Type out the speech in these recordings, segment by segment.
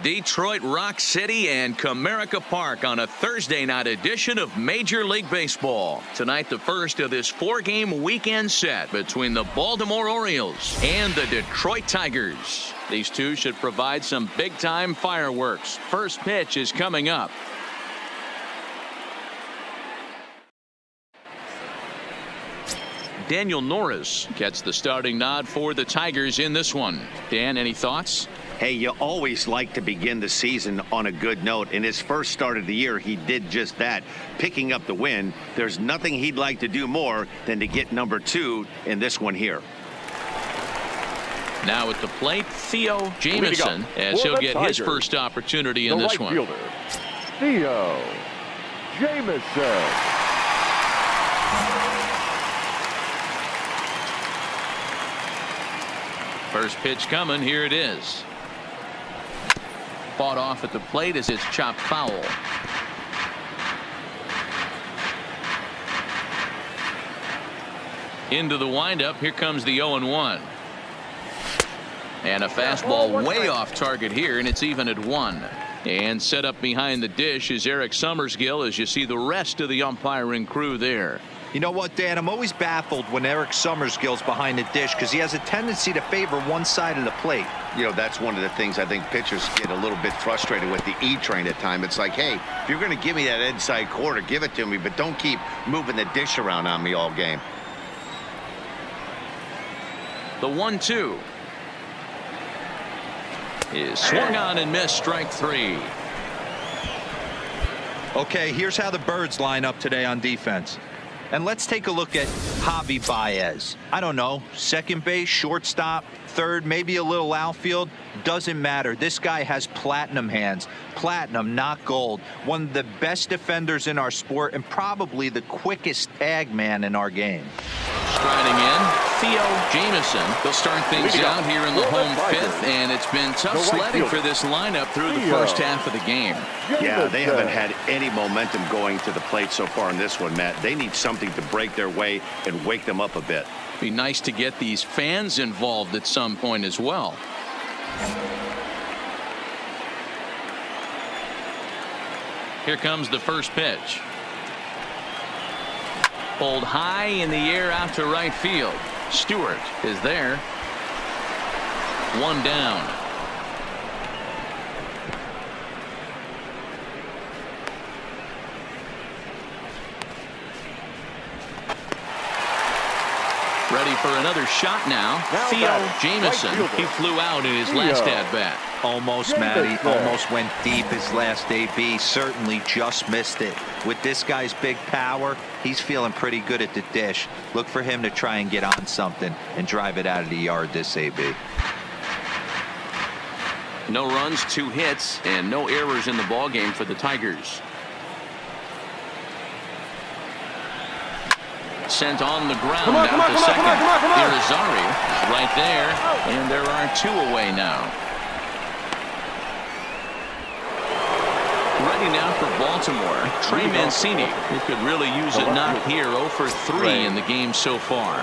Detroit Rock City and Comerica Park on a Thursday night edition of Major League Baseball. Tonight, the first of this 4-game weekend set between the Baltimore Orioles and the Detroit Tigers. These two should provide some big-time fireworks. First pitch is coming up. Daniel Norris gets the starting nod for the Tigers in this one. Dan, any thoughts? Hey, you always like to begin the season on a good note. In his first start of the year, he did just that, picking up the win. There's nothing he'd like to do more than to get number 2 in this one here. Now at the plate, Theo Jamison, as he'll get his first opportunity in this one. Fielder, Theo Jamison. First pitch coming. Here it is. Fought off at the plate as it's chopped foul. Into the windup. Here comes the 0-1. And a fastball way off target here, and it's even at 1. And set up behind the dish is Eric Summersgill as you see the rest of the umpiring crew there. You know what, Dan? I'm always baffled when Eric Summersgill's behind the dish because he has a tendency to favor one side of the plate. You know, that's one of the things I think pitchers get a little bit frustrated with the E-train at times. It's like, hey, if you're going to give me that inside corner, give it to me, but don't keep moving the dish around on me all game. The 1-2 is swung on and missed, strike 3. Okay, here's how the Birds line up today on defense. And let's take a look at Javi Baez. I don't know, second base, shortstop, third, maybe a little outfield. Doesn't matter. This guy has platinum hands. Platinum, not gold. One of the best defenders in our sport and probably the quickest tag man in our game. Striding in, Theo Jamison. They'll start things out here in the home fifth, and it's been tough sledding for this lineup through the first half of the game. Yeah, they haven't had any momentum going to the plate so far in this one, Matt. They need something to break their way and wake them up a bit. Be nice to get these fans involved at some point as well. Here comes the first pitch. Pulled high in the air out to right field. Stewart is there. 1 down. Ready for another shot now. Theo Jamison. He flew out in his last at-bat. Almost, Matty. Almost went deep his last AB. Certainly just missed it. With this guy's big power, he's feeling pretty good at the dish. Look for him to try and get on something and drive it out of the yard this AB. No runs, 2 hits, and no errors in the ballgame for the Tigers. Sent on the ground out to second. Irizarry is right there, and there are 2 away now. Ready now for Baltimore. Trey Mancini, who could really use a knock here. 0 for 3 in the game so far.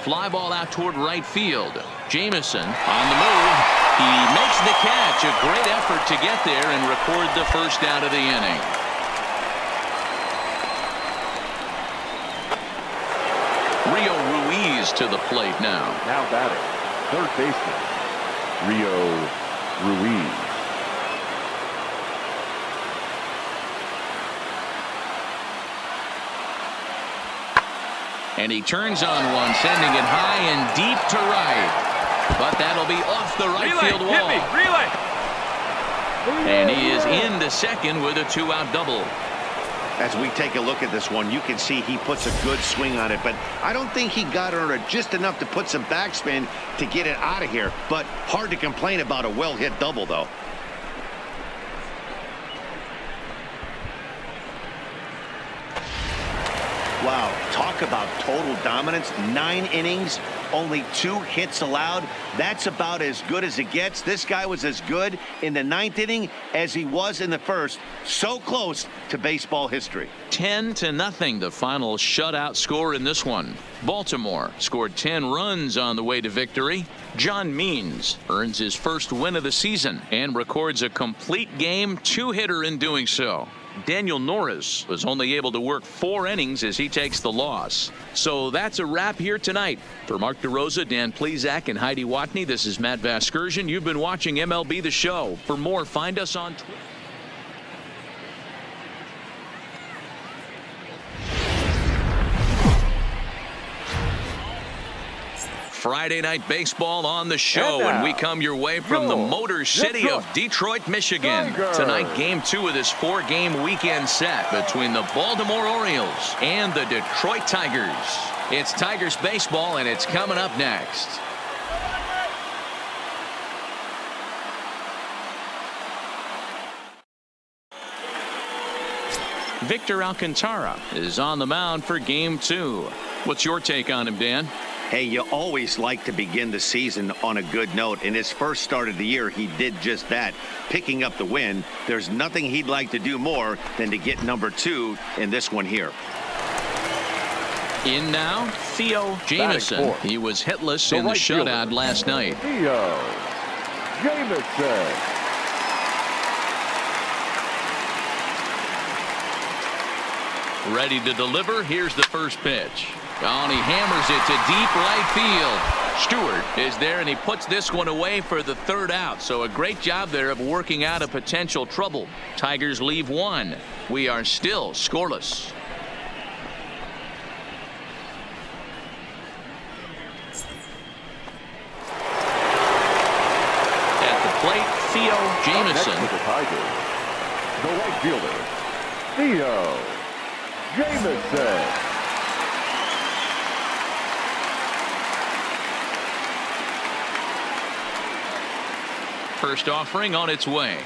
Fly ball out toward right field. Jamison on the move. He makes the catch. A great effort to get there and record the first out of the inning. Rio Ruiz to the plate now. Now batting, third baseman, Rio Ruiz. And he turns on one, sending it high and deep to right. But that'll be off the right field wall. And he is into second with a 2-out double. As we take a look at this one, you can see he puts a good swing on it, but I don't think he got under it just enough to put some backspin to get it out of here. But hard to complain about a well-hit double, though. Wow, talk about total dominance. 9 innings, only 2 hits allowed. That's about as good as it gets. This guy was as good in the 9th inning as he was in the 1st. So close to baseball history. 10-0, the final shutout score in this one. Baltimore scored 10 runs on the way to victory. John Means earns his first win of the season and records a complete game 2-hitter in doing so. Daniel Norris was only able to work 4 innings as he takes the loss. So that's a wrap here tonight. For Mark DeRosa, Dan Plesac, and Heidi Watney, this is Matt Vasgersian. You've been watching MLB The Show. For more, find us on Twitter. Friday Night Baseball on the show, and we come your way from the Motor City of Detroit, Michigan. Tonight, Game 2 of this 4-game weekend set between the Baltimore Orioles and the Detroit Tigers. It's Tigers baseball, and it's coming up next. Victor Alcantara is on the mound for Game 2. What's your take on him, Dan? Hey, you always like to begin the season on a good note. In his first start of the year, he did just that, picking up the win. There's nothing he'd like to do more than to get number 2 in this one here. In now, Theo Jamison. He was hitless in the shutout last night. Theo Jamison. Ready to deliver. Here's the first pitch. And he hammers it to deep right field. Stewart is there, and he puts this one away for the 3rd out. So a great job there of working out a potential trouble. Tigers leave 1. We are still scoreless. At the plate, Theo Jamison. Next to the Tigers, the right fielder, Theo Jamison. First offering on its way.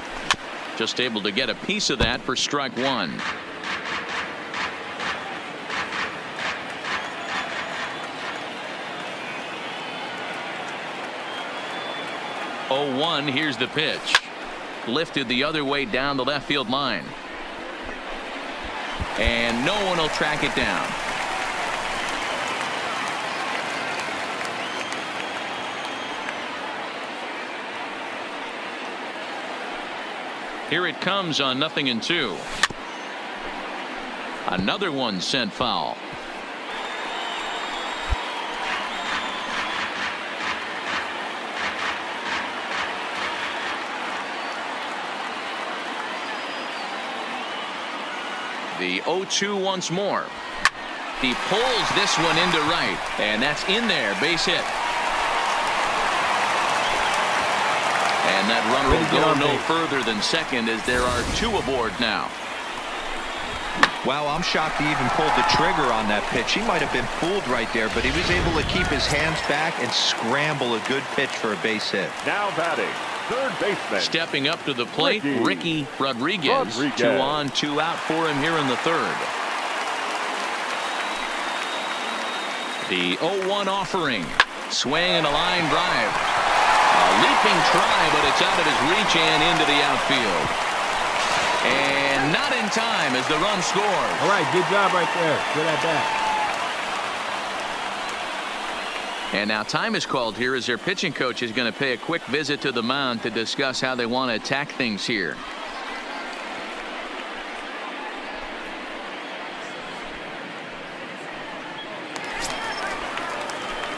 Just able to get a piece of that for strike 1. Oh, 1. Here's the pitch. Lifted the other way down the left field line. And no one will track it down. Here it comes on 0-2. Another one sent foul. The 0-2 once more. He pulls this one into right, and that's in there. Base hit. And that runner will go no further than second as there are 2 aboard now. Wow, I'm shocked he even pulled the trigger on that pitch. He might have been fooled right there, but he was able to keep his hands back and scramble a good pitch for a base hit. Now batting, 3rd baseman. Stepping up to the plate, Ricky Rodriguez. 2 on, 2 out for him here in the 3rd. The 0-1 offering. Swing and a line drive. A leaping try, but it's out of his reach and into the outfield. And not in time as the run scores. All right, good job right there. Good at bat. And now time is called here as their pitching coach is going to pay a quick visit to the mound to discuss how they want to attack things here.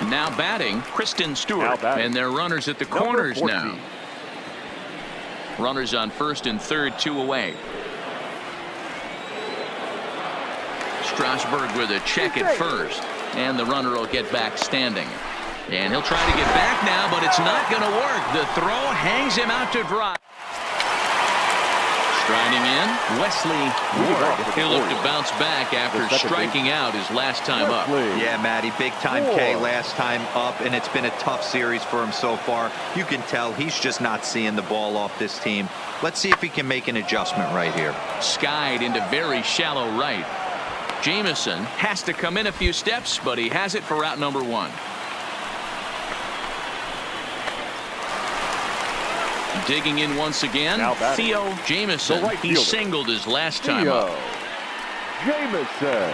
Now batting, Kristen Stewart, and their runners at the corners now. Runners on 1st and 3rd, 2 away. Strasburg with a check at 1st, and the runner will get back standing. And he'll try to get back now, but it's not going to work. The throw hangs him out to dry. Striding in, Wesley Ward. He'll look to bounce back after striking out his last time up. Yeah, Matty, big time K last time up, and it's been a tough series for him so far. You can tell he's just not seeing the ball off this team. Let's see if he can make an adjustment right here. Skied into very shallow right. Jamison has to come in a few steps, but he has it for route number 1. Digging in once again, Now batting, Theo Jamieson. the right He fielder, singled his last time up. Jamieson.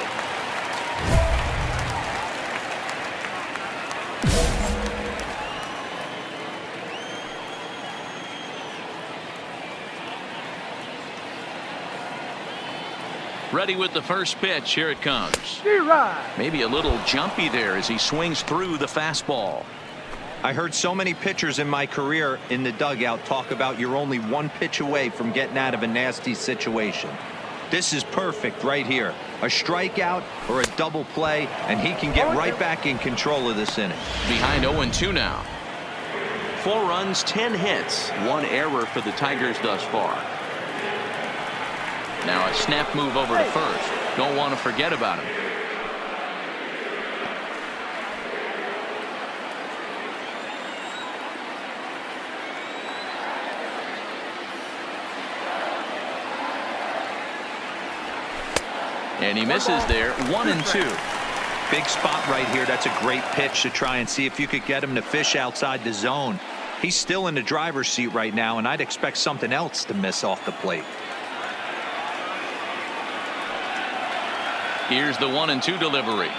Ready with the first pitch. Here it comes. Maybe a little jumpy there as he swings through the fastball. I heard so many pitchers in my career in the dugout talk about you're only one pitch away from getting out of a nasty situation. This is perfect right here. A strikeout or a double play, and he can get right back in control of this inning. Behind 0-2 now. 4 runs, 10 hits, 1 error for the Tigers thus far. Now a snap move over to first. Don't want to forget about him. And he misses there. 1-2. Big spot right here. That's a great pitch to try and see if you could get him to fish outside the zone. He's still in the driver's seat right now, and I'd expect something else to miss off the plate. Here's the 1-2 delivery.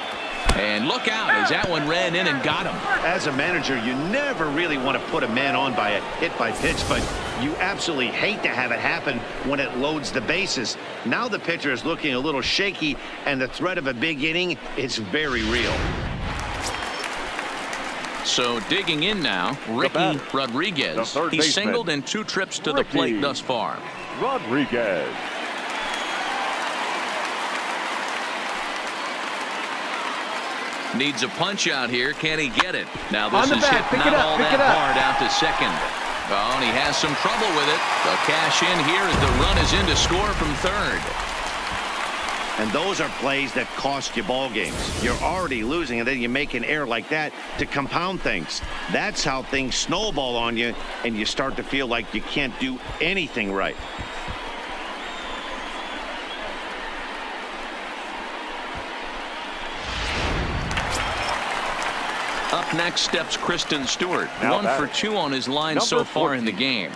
And look out as that one ran in and got him. As a manager, you never really want to put a man on by a hit by pitch, but you absolutely hate to have it happen when it loads the bases. Now the pitcher is looking a little shaky, and the threat of a big inning is very real. So digging in now, Ricky Rodriguez. He's singled in 2 trips to the plate thus far. Rodriguez. Needs a punch out here. Can he get it? Now this is hit not all that hard out to second. Oh, and he has some trouble with it. The cash in here as the run is in to score from third. And those are plays that cost you ball games. You're already losing, and then you make an error like that to compound things. That's how things snowball on you, and you start to feel like you can't do anything right. Up next steps Kristen Stewart. Now 1 for 2 on his line Number so far 14. in the game.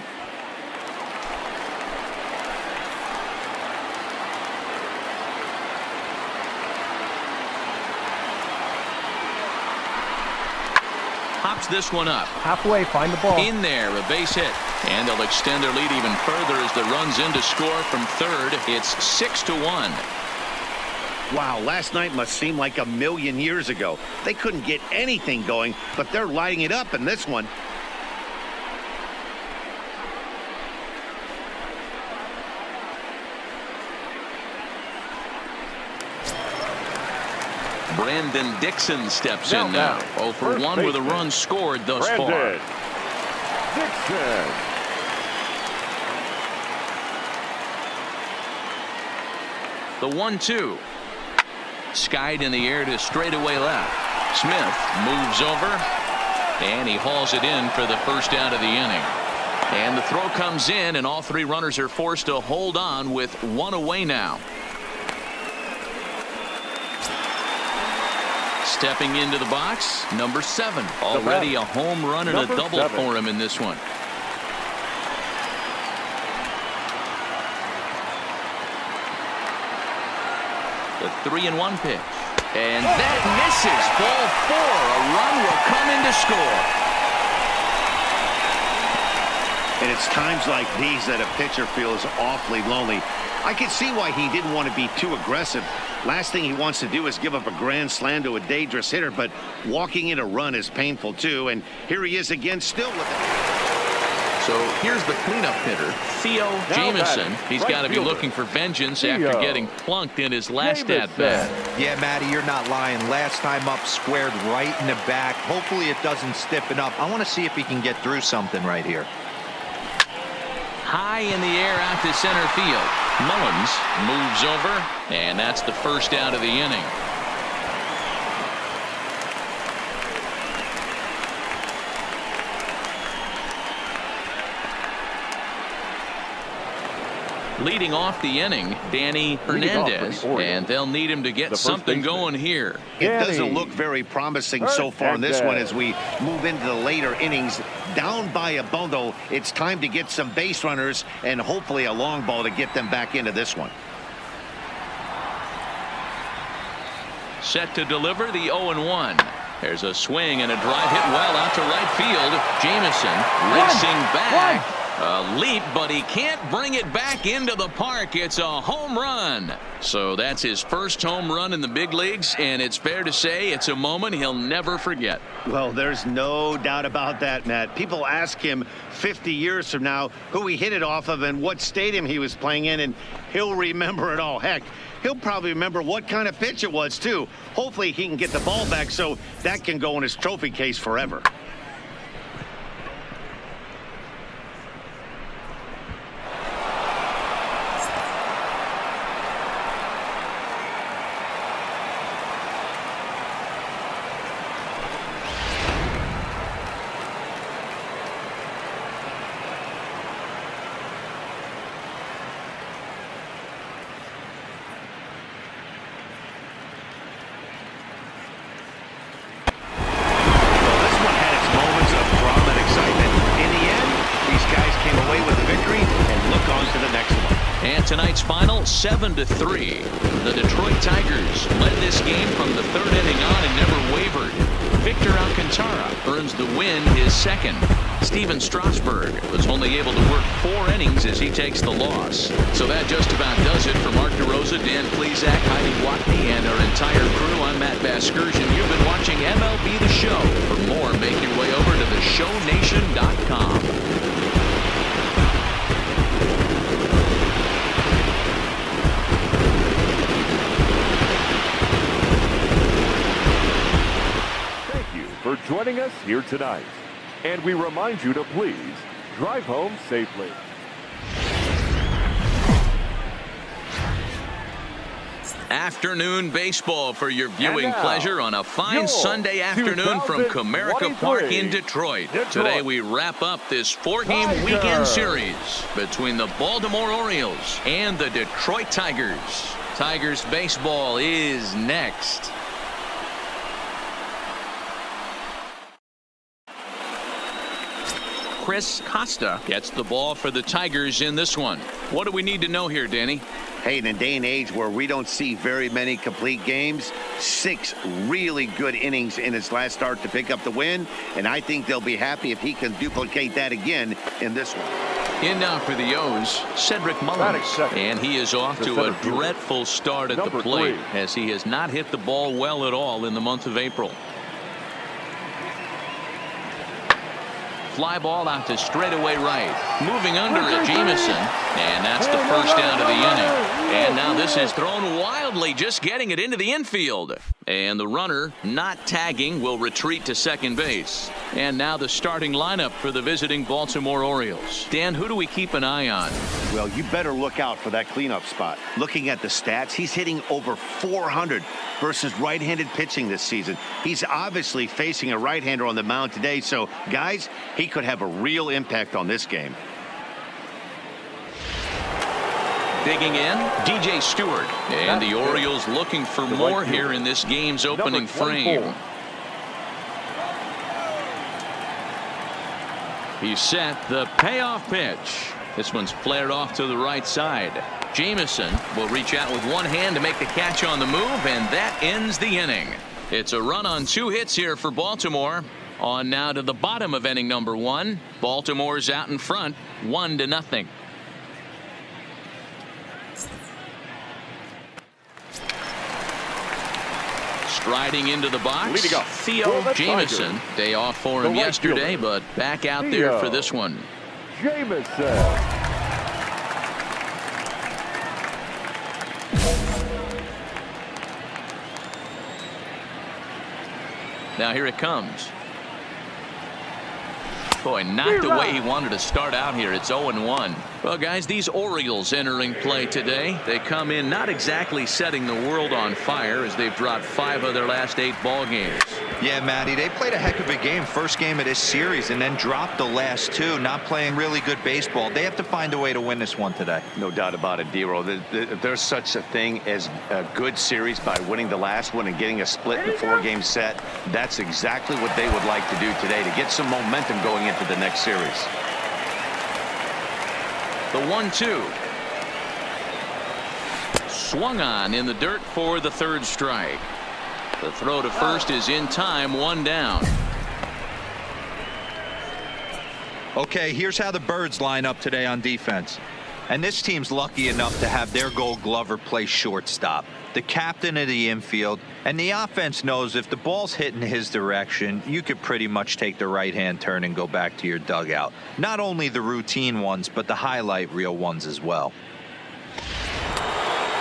Hops this one up. Halfway, find the ball. In there, a base hit. And they'll extend their lead even further as the run's in to score from third. It's 6-1. Wow, last night must seem like a million years ago. They couldn't get anything going, but they're lighting it up in this one. Brandon Dixon steps in now. 0 for 1 with a run scored thus far. Dixon. The 1-2. Skied in the air to straightaway left. Smith moves over, and he hauls it in for the first out of the inning. And the throw comes in, and all 3 runners are forced to hold on with 1 away now. Stepping into the box, number 7. Already a home run and a double 7 for him in this one. The 3-1 pitch. And that misses. Ball 4. A run will come in to score. And it's times like these that a pitcher feels awfully lonely. I can see why he didn't want to be too aggressive. Last thing he wants to do is give up a grand slam to a dangerous hitter, but walking in a run is painful too. And here he is again, still with it. So here's the cleanup hitter, Theo Jamieson. He's got to be looking for vengeance after getting plunked in his last at-bat. Yeah, Matty, you're not lying. Last time up, squared right in the back. Hopefully it doesn't stiffen up. I want to see if he can get through something right here. High in the air out to center field. Mullins moves over, and that's the first out of the inning. Leading off the inning, Danny Hernandez, and they'll need him to get something going here. It doesn't look very promising so far in this one as we move into the later innings. Down by a bundle, it's time to get some base runners and hopefully a long ball to get them back into this one. Set to deliver the 0-1. There's a swing and a drive hit well out to right field. Jamison racing back. A leap, but he can't bring it back into the park. It's a home run. So that's his first home run in the big leagues, and it's fair to say it's a moment he'll never forget. Well, there's no doubt about that, Matt. People ask him 50 years from now who he hit it off of and what stadium he was playing in, and he'll remember it all. Heck, he'll probably remember what kind of pitch it was, too. Hopefully he can get the ball back so that can go in his trophy case forever. Tonight's final 7-3. The Detroit Tigers led this game from the third inning on and never wavered. Victor Alcantara earns the win, his second. Steven Strasburg was only able to work 4 innings as he takes the loss. So that just about does it for Mark DeRosa, Dan Plesac, Heidi Watney, and our entire crew. I'm Matt Vasgersian. You've been watching MLB The Show. For more, make your way over to theshownation.com. For joining us here tonight. And we remind you to please drive home safely. Afternoon baseball for your viewing pleasure on a fine Sunday afternoon from Comerica Park in Detroit. Today we wrap up this 4-game weekend series between the Baltimore Orioles and the Detroit Tigers. Tigers baseball is next. Chris Costa gets the ball for the Tigers in this one. What do we need to know here, Danny? Hey, in a day and age where we don't see very many complete games, 6 really good innings in his last start to pick up the win, and I think they'll be happy if he can duplicate that again in this one. In now for the O's, Cedric Mullins, and he is off to a dreadful start at the plate as he has not hit the ball well at all in the month of April. Fly ball out to straightaway right. Moving under at Jamison. And that's the first out of the inning. And now this is thrown wildly, just getting it into the infield. And the runner, not tagging, will retreat to second base. And now the starting lineup for the visiting Baltimore Orioles. Dan, who do we keep an eye on? Well, you better look out for that cleanup spot. Looking at the stats, he's hitting over 400 versus right-handed pitching this season. He's obviously facing a right-hander on the mound today. So, guys, he could have a real impact on this game. Digging in, DJ Stewart. And the Orioles looking for more here in this game's opening frame. He's set the payoff pitch. This one's flared off to the right side. Jamison will reach out with one hand to make the catch on the move, and that ends the inning. It's a run on 2 hits here for Baltimore. On now to the bottom of inning number 1. Baltimore's out in front, 1-0. Striding into the box, Theo Jamison. Day off for him yesterday, but back out there for this one. Jamison. Now here it comes. Boy, not the way he wanted to start out here. It's 0-1. Well, guys, these Orioles entering play today. They come in not exactly setting the world on fire as they've dropped 5 of their last 8 ball games. Yeah, Matty, they played a heck of a game. First game of this series and then dropped the last 2. Not playing really good baseball. They have to find a way to win this one today. No doubt about it, D-Roll. There's such a thing as a good series by winning the last one and getting a split in a 4-game set. That's exactly what they would like to do today to get some momentum going into the next series. The 1-2. Swung on in the dirt for the 3rd strike. The throw to first is in time, 1 down. Okay, here's how the Birds line up today on defense. And this team's lucky enough to have their Gold Glover play shortstop, the captain of the infield, and the offense knows if the ball's hitting his direction, you could pretty much take the right-hand turn and go back to your dugout. Not only the routine ones, but the highlight reel ones as well.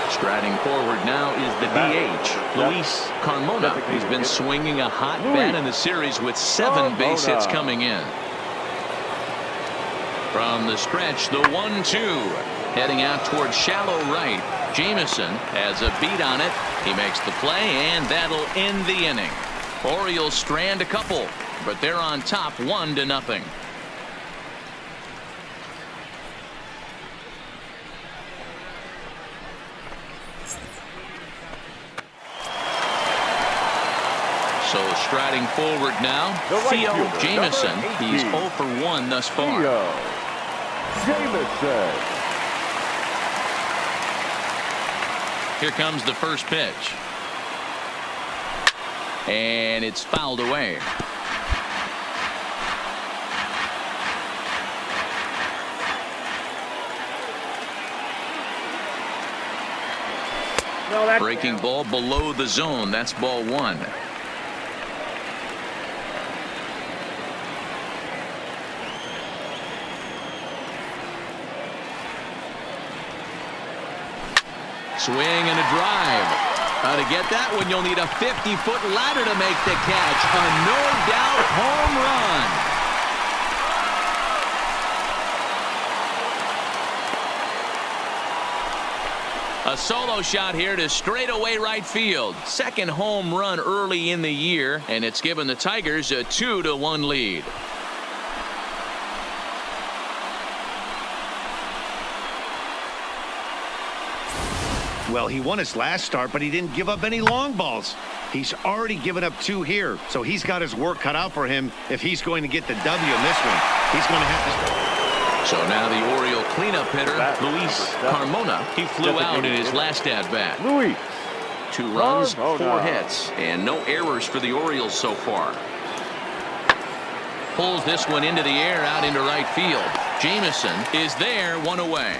Striding forward now is the DH, Luis Carmona. He's been swinging a hot bat in the series with 7 base hits coming in. From the stretch, the 1-2. Heading out towards shallow right. Jamison has a beat on it. He makes the play, and that'll end the inning. Orioles strand a couple, but they're on top 1-0. So striding forward now, Theo Jamison. He's 0 for 1 thus far. Jamison. Here comes the first pitch. And it's fouled away. Breaking ball below the zone. That's ball 1. Swing and a drive. To get that one, you'll need a 50-foot ladder to make the catch. A no-doubt home run. A solo shot here to straightaway right field. Second home run early in the year, and it's given the Tigers a 2-1 lead. Well, he won his last start, but he didn't give up any long balls. He's already given up 2 here, so he's got his work cut out for him if he's going to get the W in this one. He's going to have to. So now the Oriole cleanup hitter, Luis Carmona. He flew out in his last at-bat. 2 runs, 4 hits, and no errors for the Orioles so far. Pulls this one into the air out into right field. Jamison is there, 1 away.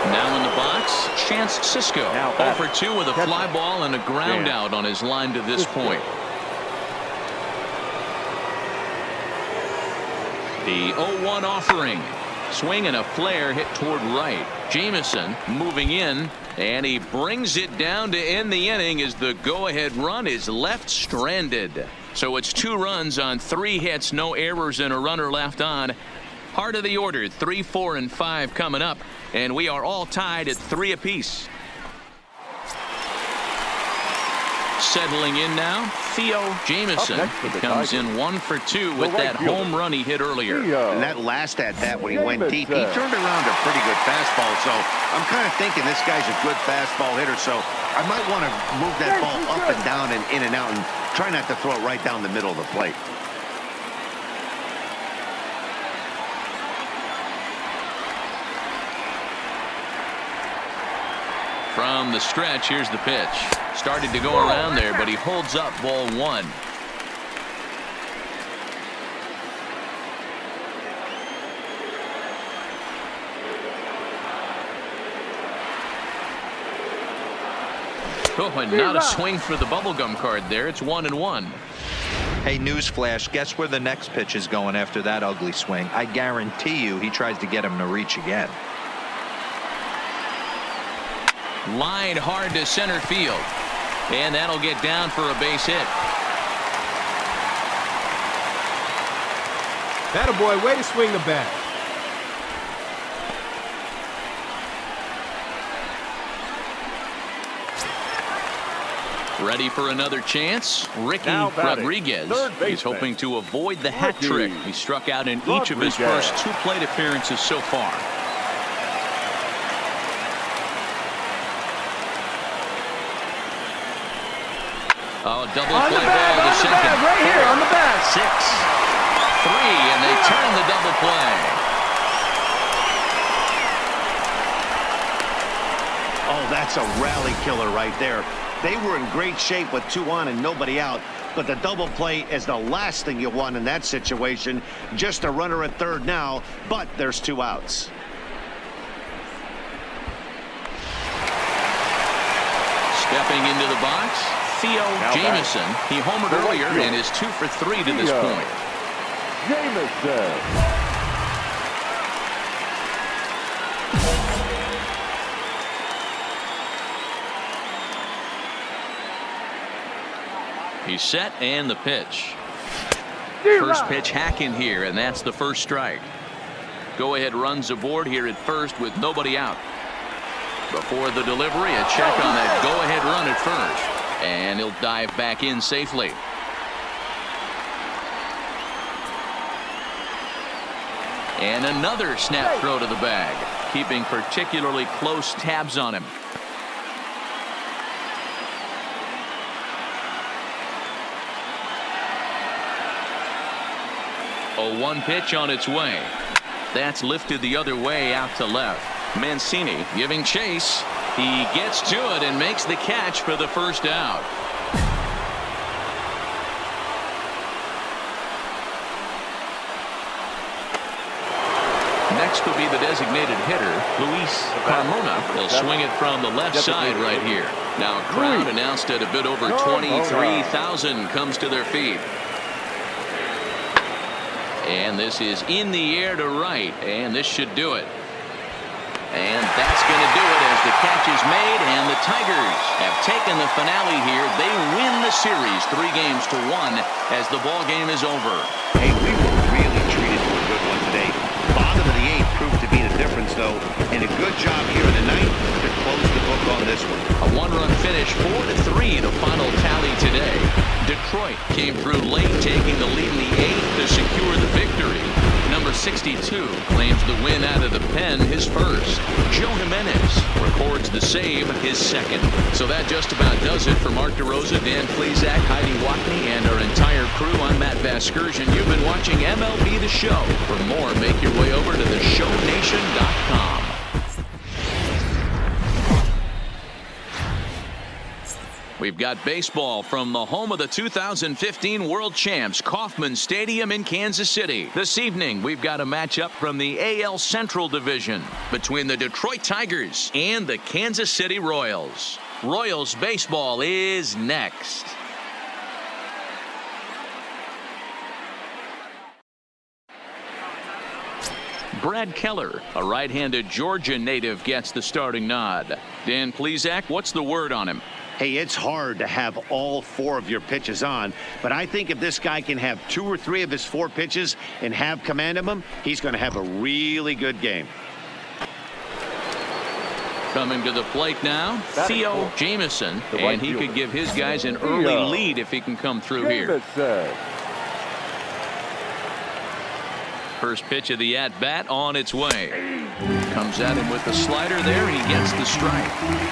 Now in the box, Chance Cisco. 0 for 2 with a fly ball and a ground out on his line to this point. The 0-1 offering. Swing and a flare hit toward right. Jamison moving in, and he brings it down to end the inning as the go-ahead run is left stranded. So it's 2 runs on 3 hits, no errors, and a runner left on. Heart of the order, 3, 4, and 5 coming up, and we are all tied at 3 apiece. Settling in now, Theo Jamison. He comes in 1 for 2 with that home run he hit earlier. And that last at-bat when he went deep, he turned around a pretty good fastball. So I'm kind of thinking this guy's a good fastball hitter. So I might want to move that ball up and down and in and out and try not to throw it right down the middle of the plate. From the stretch, here's the pitch. Started to go around there, but he holds up ball 1. Oh, and not a swing for the bubblegum card there. It's 1-1. Hey, newsflash, guess where the next pitch is going after that ugly swing? I guarantee you he tries to get him to reach again. Line hard to center field. And that'll get down for a base hit. Attaboy, way to swing the bat. Ready for another chance? Ricky Now batting, Rodriguez. third baseman. He's hoping to avoid the hat Ricky trick. He struck out in each of his Rodriguez. first 2 plate appearances so far. Oh, double On play the bag, ball to on the second. bag, right here, on the bag. 6, 3, and they turn the double play. Oh, that's a rally killer right there. They were in great shape with 2 on and nobody out. But the double play is the last thing you want in that situation. Just a runner at third now, but there's 2 outs. Stepping into the box, Theo Jamieson. He homered earlier and is 2 for 3 to this point. Jamieson. He's set and the pitch. First pitch hacking here, and that's the first strike. Go ahead runs aboard here at first with nobody out. Before the delivery, a check on that go ahead run at first, and he'll dive back in safely. And another snap throw to the bag, keeping particularly close tabs on him. A 1 pitch on its way. That's lifted the other way out to left. Mancini giving chase. He gets to it and makes the catch for the first out. Next will be the designated hitter, Luis Carmona. He'll swing it from the left side right here. Now a crowd announced at a bit over 23,000 comes to their feet. And this is in the air to right, and this should do it. And that's going to do it as the catch is made, and the Tigers have taken the finale here. They win the series 3-1 as the ball game is over. Hey, we were really treated to a good one today. Bottom of the 8th proved to be the difference, though, and a good job here in the 9th to close the book on this one. A 1-run finish, 4-3, the final tally today. Detroit came through late, taking the lead in the 8th to secure the victory. Number 62 claims the win out of the pen, his first. Joe Jimenez records the save, his second. So that just about does it for Mark DeRosa, Dan Plesac, Heidi Watney, and our entire crew. I'm Matt Vasgersian. You've been watching MLB The Show. For more, make your way over to theshownation.com. We've got baseball from the home of the 2015 World Champs, Kauffman Stadium in Kansas City. This evening, we've got a matchup from the AL Central Division between the Detroit Tigers and the Kansas City Royals. Royals baseball is next. Brad Keller, a right-handed Georgia native, gets the starting nod. Dan Plesac, what's the word on him? Hey, it's hard to have all 4 of your pitches on, but I think if this guy can have 2 or 3 of his 4 pitches and have command of them, he's going to have a really good game. Coming to the plate now, Theo Jamieson, and he could give his guys an early lead if he can come through here. First pitch of the at-bat on its way. Comes at him with the slider there, and he gets the strike.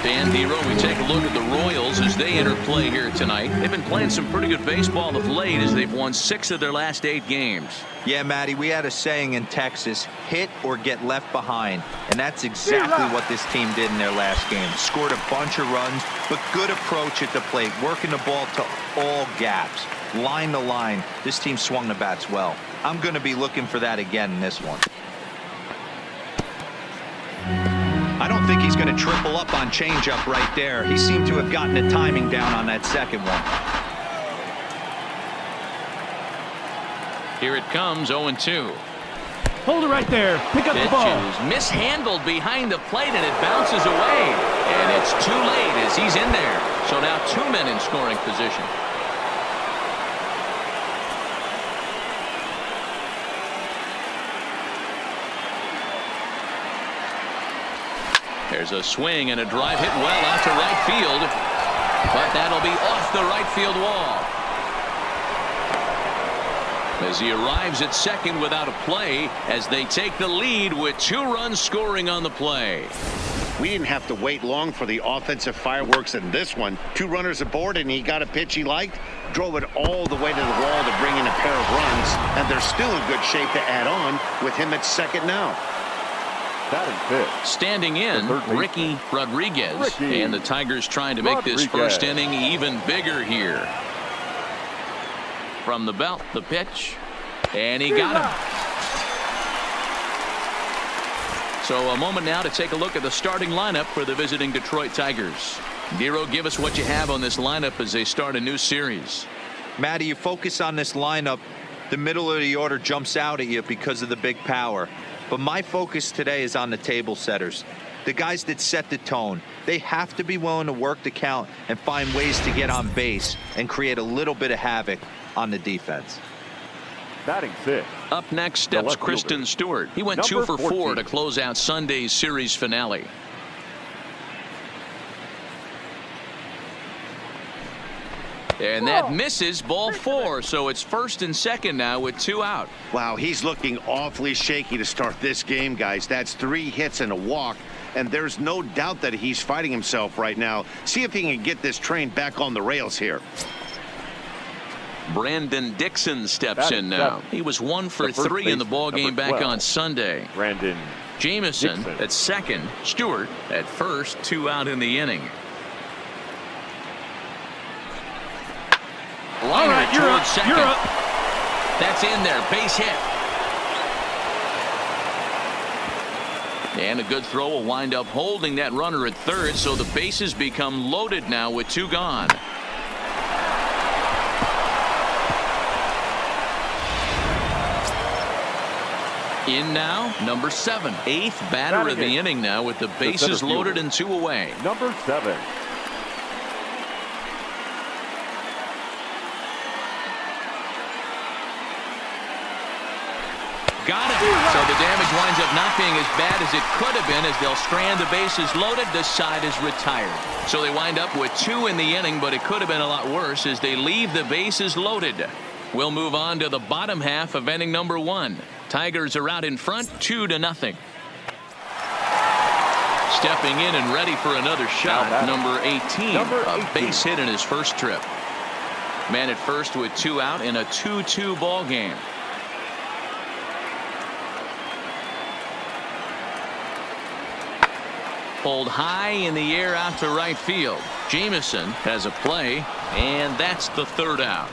Dan Hero, we take a look at the Royals as they enter play here tonight. They've been playing some pretty good baseball of late as they've won 6 of their last 8 games. Yeah, Matty, we had a saying in Texas, hit or get left behind. And that's exactly what this team did in their last game. Scored a bunch of runs, but good approach at the plate, working the ball to all gaps. Line to line, this team swung the bats well. I'm going to be looking for that again in this one. I don't think he's going to triple up on changeup right there. He seemed to have gotten the timing down on that second one. Here it comes, 0-2. Hold it right there. Pick up the ball. Pitch is mishandled behind the plate, and it bounces away. And it's too late as he's in there. So now 2 men in scoring position. There's a swing and a drive hit well out to right field. But that'll be off the right field wall. As he arrives at second without a play as they take the lead with 2 runs scoring on the play. We didn't have to wait long for the offensive fireworks in this one. 2 runners aboard, and he got a pitch he liked, drove it all the way to the wall to bring in a pair of runs, and they're still in good shape to add on with him at second now. Standing in, Ricky Rodriguez. And the Tigers trying to make this first inning even bigger here. From the belt, the pitch. And he got him. So a moment now to take a look at the starting lineup for the visiting Detroit Tigers. Nero, give us what you have on this lineup as they start a new series. Matty, you focus on this lineup, the middle of the order jumps out at you because of the big power. But my focus today is on the table setters, the guys that set the tone. They have to be willing to work the count and find ways to get on base and create a little bit of havoc on the defense. Batting 6. Up next steps Kristen Stewart. He went 2 for 4 to close out Sunday's series finale. And that misses, ball 4. So it's first and second now with 2 out. Wow, he's looking awfully shaky to start this game, guys. That's 3 hits and a walk, and there's no doubt that he's fighting himself right now. See if he can get this train back on the rails here. Brandon Dixon steps in now. He was 1 for 3 in the ball game back on Sunday. Brandon Jamison Dixon at second. Stewart at first. 2 out in the inning. Liner towards second. That's in there. Base hit. And a good throw will wind up holding that runner at third, so the bases become loaded now with 2 gone. In now, number 7. 8th batter of the inning now with the bases loaded and 2 away. Number 7. Got it. So the damage winds up not being as bad as it could have been as they'll strand the bases loaded. The side is retired. So they wind up with 2 in the inning, but it could have been a lot worse as they leave the bases loaded. We'll move on to the bottom half of inning number 1. Tigers are out in front 2-0. Stepping in and ready for another shot, number 18. A base hit in his first trip. Man at first with 2 out in a 2-2 ball game. Pulled high in the air out to right field. Jamison has a play, and that's the 3rd out.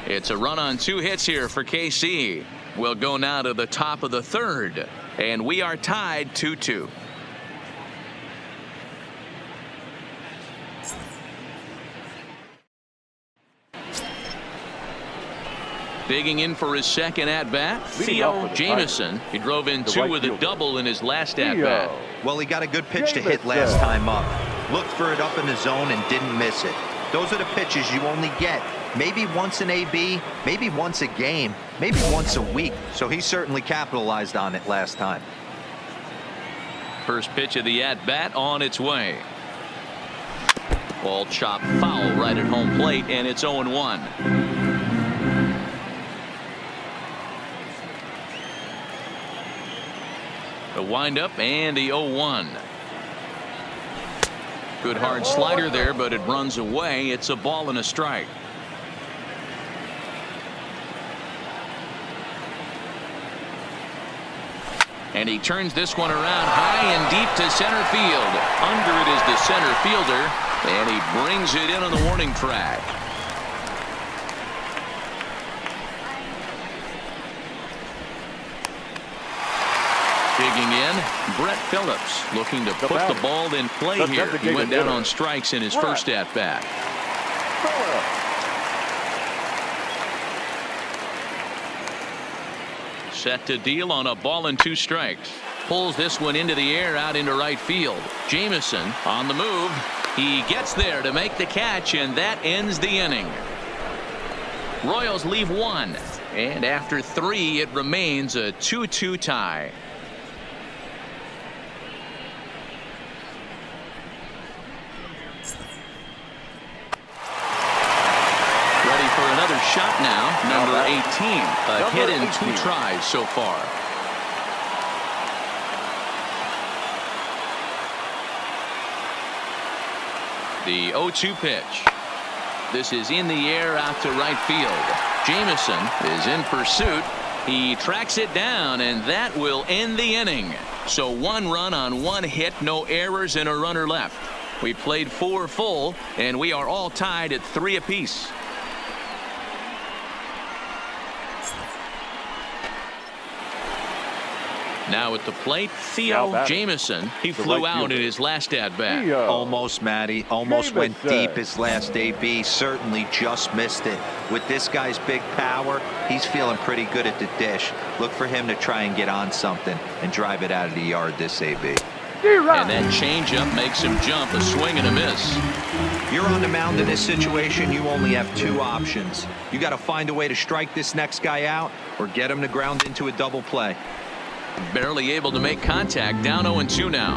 It's a run on 2 hits here for KC. We'll go now to the top of the 3rd, and we are tied 2-2. Digging in for his second at-bat, Theo Jamison. He drove in 2 with a double in his last at-bat. Well, he got a good pitch to hit last time up. Looked for it up in the zone and didn't miss it. Those are the pitches you only get maybe once in AB, maybe once a game, maybe once a week. So he certainly capitalized on it last time. First pitch of the at-bat on its way. Ball chopped foul right at home plate, and it's 0-1. The windup and the 0-1. Good hard slider there, but it runs away. It's a ball and a strike. And he turns this one around high and deep to center field. Under it is the center fielder, and he brings it in on the warning track. Digging in, Brett Phillips looking to put the ball in play here. He went down on strikes in his first at-bat. Set to deal on a ball and 2 strikes. pulls this one into the air out into right field. Jamison on the move. He gets there to make the catch, and that ends the inning. Royals leave one, and after 3 it remains a 2-2 tie. Ready for another shot now. Number 18, a hit in 2 tries so far. The 0-2 pitch. This is in the air out to right field. Jamison is in pursuit. He tracks it down, and that will end the inning. So 1 run on 1 hit, no errors, and a runner left. We played 4 full, and we are all tied at 3 apiece. Now at the plate, Theo Jamison. He flew out in his last at-bat. Almost, Matty. Almost went deep his last AB. Certainly just missed it. With this guy's big power, he's feeling pretty good at the dish. Look for him to try and get on something and drive it out of the yard this AB. And that changeup makes him jump. A swing and a miss. You're on the mound in this situation. You only have 2 options. You got to find a way to strike this next guy out or get him to ground into a double play. Barely able to make contact. Down 0-2 now.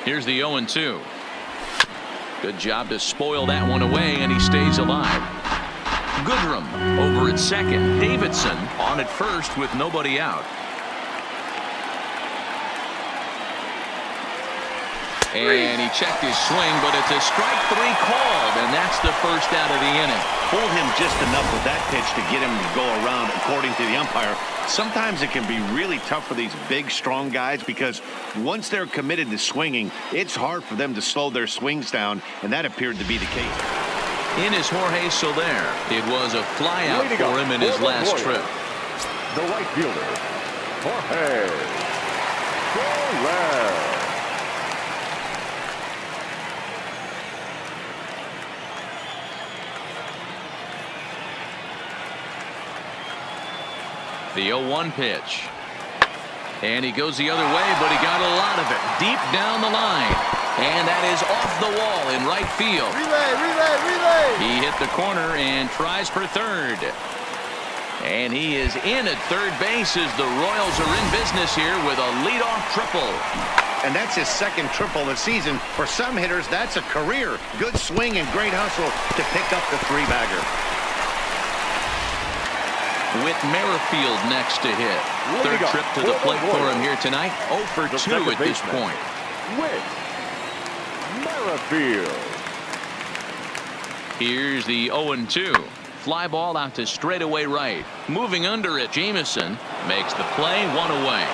Here's the 0-2. Good job to spoil that one away, and he stays alive. Goodrum over at second. Davidson on at first with nobody out. And he checked his swing, but it's a strike 3 called, and that's the first out of the inning. Pulled him just enough with that pitch to get him to go around, according to the umpire. Sometimes it can be really tough for these big, strong guys because once they're committed to swinging, it's hard for them to slow their swings down, and that appered to be the case. In is Jorge Soler. It was a flyout for him in his last trip. The right fielder, Jorge Soler. The 0-1 pitch. And he goes the other way, but he got a lot of it deep down the line. And that is off the wall in right field. Relay. He hit the corner and tries for third. And he is in at third base as the Royals are in business here with a leadoff triple. And that's his 2nd triple of the season. For some hitters, that's a career. Good swing and great hustle to pick up the 3-bagger. With Merrifield next to hit. Third trip to the plate for him here tonight. 0 for 2 at this point. With Merrifield. Here's the 0-2. Fly ball out to straightaway right. Moving under it, Jamison makes the play, 1 away.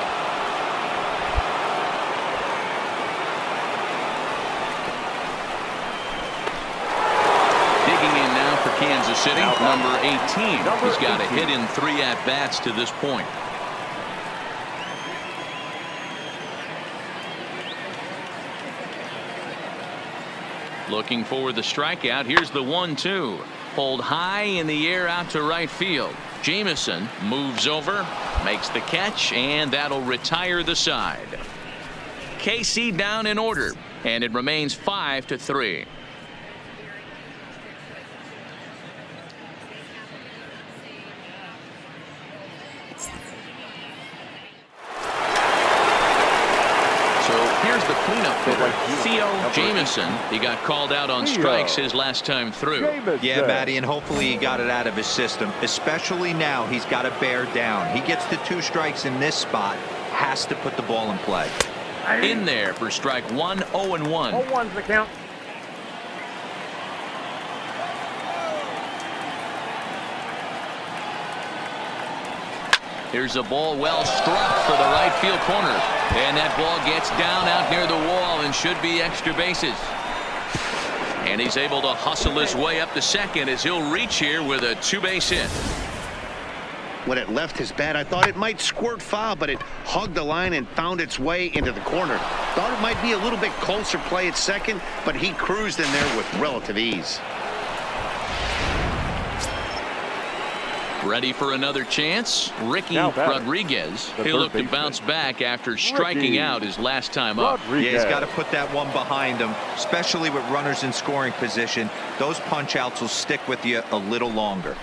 Kansas City, number 18. He's got a hit in 3 at-bats to this point. Looking for the strikeout. Here's the 1-2. Pulled high in the air out to right field. Jamison moves over, makes the catch, and that'll retire the side. KC down in order, and it remains 5-3. Here's the cleanup hitter, Theo Jamison. He got called out on strikes his last time through. Yeah, Matty, and hopefully he got it out of his system. Especially now, he's got to bear down. He gets the 2 strikes in this spot, has to put the ball in play. In there for strike 1, 0-1. 0-1's the count. Here's a ball well struck for the right field corner. And that ball gets down out near the wall and should be extra bases. And he's able to hustle his way up to second as he'll reach here with a 2-base hit. When it left his bat, I thought it might squirt foul, but it hugged the line and found its way into the corner. Thought it might be a little bit closer play at second, but he cruised in there with relative ease. Ready for another chance? Ricky Now batting, Rodriguez. the He'll third look to baseman. bounce back after striking Ricky out his last time up. Yeah, he's got to put that one behind him, especially with runners in scoring position. Those punch outs will stick with you a little longer.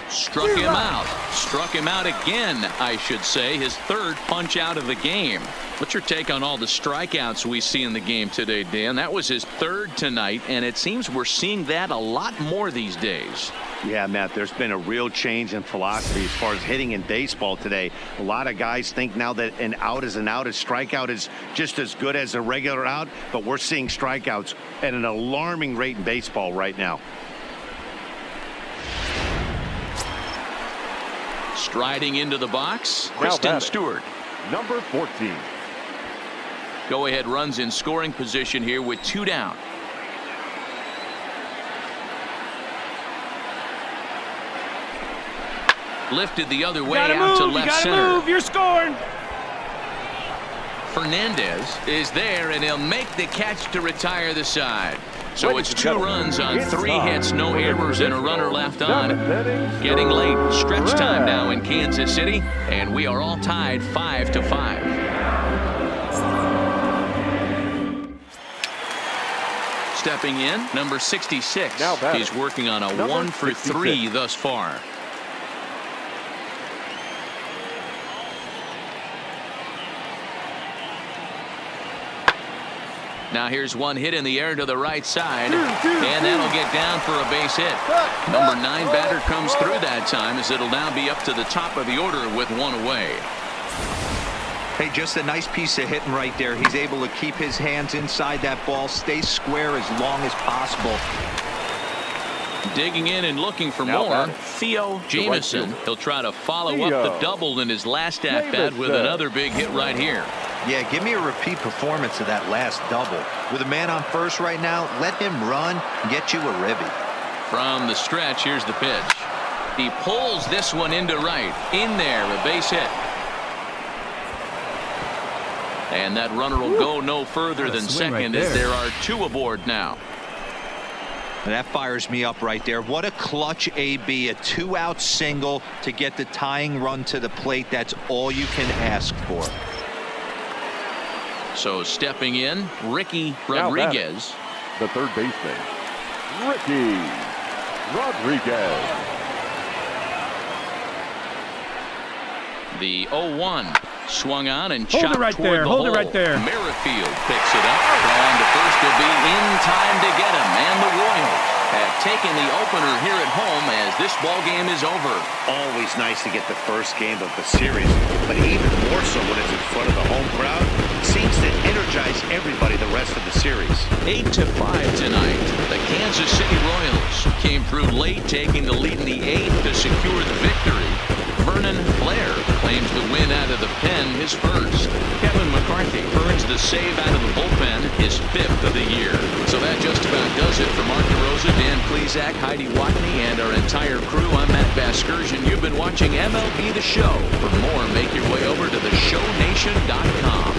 Struck him out. Struck him out again, I should say. His third punch out of the game. What's your take on all the strikeouts we see in the game today, Dan? That was his third tonight, and it seems we're seeing that a lot more these days. Yeah, Matt, there's been a real change in philosophy as far as hitting in baseball today. A lot of guys think now that an out is an out. A strikeout is just as good as a regular out, but we're seeing strikeouts at an alarming rate in baseball right now. Striding into the box, Now Kristen batting, Stewart. number 14. Go-ahead runs in scoring position here with 2 down. Lifted the other way out to left center. Move. You're scoring. Fernandez is there, and he'll make the catch to retire the side. So it's 2 runs on 3 hits, no errors, and a runner left on. Getting late, stretch time now in Kansas City, and we are all tied 5-5. Stepping in, number 66. Now batting, He's working on a number 1 for 3 66. thus far. Now here's one hit in the air to the right side, and that'll get down for a base hit. Number 9 batter comes through that time, as it'll now be up to the top of the order with 1 away. Hey, just a nice piece of hitting right there. He's able to keep his hands inside that ball, stay square as long as possible. Digging in and looking for Now more, batting, Theo Jamison. He'll try to follow up the double in his last at-bat with another big hit right here. Yeah, give me a repeat performance of that last double. With a man on first right now, let him run and get you a ribby. From the stretch, here's the pitch. He pulls this one into right. In there, a base hit. And that runner will go no further than second, as there are 2 aboard now. And that fires me up right there. What a clutch AB, a 2-out single to get the tying run to the plate. That's all you can ask for. So stepping in, Ricky Now Rodriguez. The third baseman, Ricky Rodriguez. The 0-1 swung on and Hold it chopped right toward there. the Hold it hole. right there. Merrifield picks it up. On to first will be in time to get him. And the Royals have taken the opener here at home as this ball game is over. Always nice to get the first game of the series, but even more so when it's in front of the home crowd. Seems to energize everybody the rest of the series. 8-5 tonight. The Kansas City Royals came through late, taking the lead in the 8th to secure the victory. Vernon Blair claims the win out of the pen, his first. Kevin McCarthy earns the save out of the bullpen, his 5th of the year. So that just about does it for Mark DeRosa, Dan Plesac, Heidi Watney, and our entire crew. I'm Matt Vasgersian. You've been watching MLB The Show. For more, make your way over to theshownation.com.